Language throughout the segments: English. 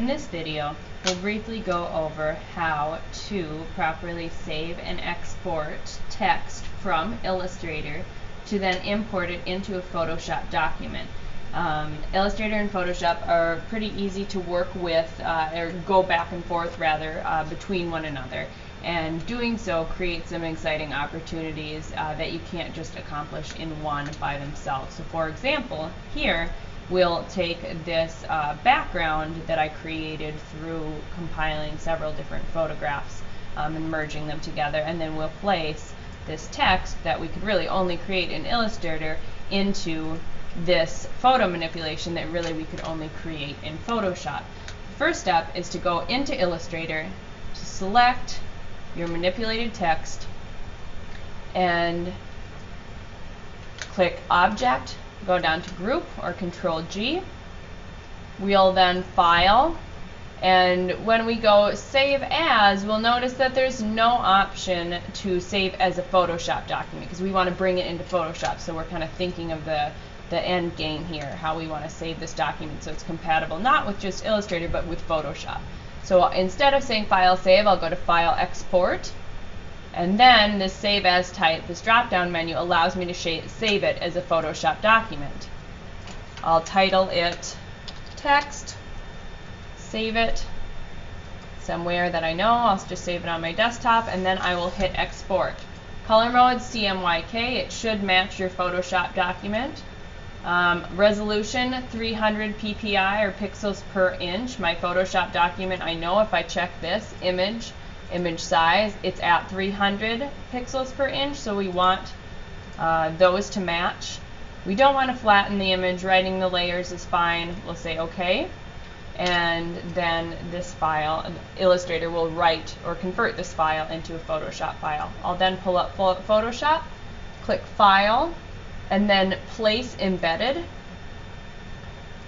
In this video, we'll briefly go over how to properly save and export text from Illustrator to then import it into a Photoshop document. Illustrator and Photoshop are pretty easy to work with, or go back and forth rather, between one another. And doing so creates some exciting opportunities that you can't just accomplish in one by themselves. So for example, here we'll take this background that I created through compiling several different photographs and merging them together, and then we'll place this text that we could really only create in Illustrator into this photo manipulation that really we could only create in Photoshop. The first step is to go into Illustrator, to select your manipulated text, and click Object, go down to Group or Control G. We'll then File, and when we go Save As, we'll notice that there's no option to save as a Photoshop document because we want to bring it into Photoshop. So we're kind of thinking of the end game here, how we want to save this document so it's compatible not with just Illustrator but with Photoshop. So instead of saying File Save, I'll go to File Export, and then this Save As type, this drop down menu allows me to save it as a Photoshop document. I'll title it Text, save it somewhere that I know. I'll just save it on my desktop, and then I will hit Export. Color mode CMYK, it should match your Photoshop document. Resolution 300 ppi or pixels per inch. My Photoshop document, I know if I check this image size, it's at 300 pixels per inch, so we want those to match. We don't want to flatten the image. Writing the layers is fine. We'll say OK, and then this file, Illustrator will write or convert this file into a Photoshop file. I'll then pull up Photoshop, click File, and then Place Embedded.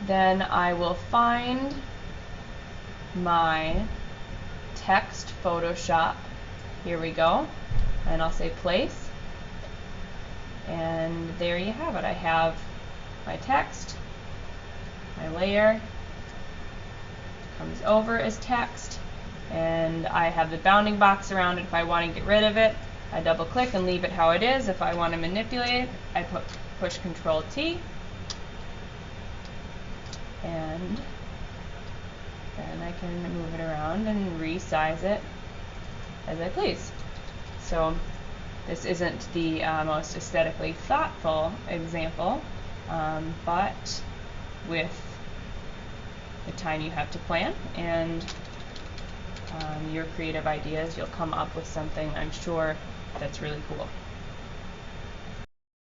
Then I will find my text Photoshop. Here we go. And I'll say Place. And there you have it. I have my text, my layer comes over as text, and I have the bounding box around it. If I want to get rid of it, I double click and leave it how it is. If I want to manipulate it, I push Control T, and then I can move it around and resize it as I please. So this isn't the most aesthetically thoughtful example, but with the time you have to plan and your creative ideas, you'll come up with something, I'm sure, that's really cool.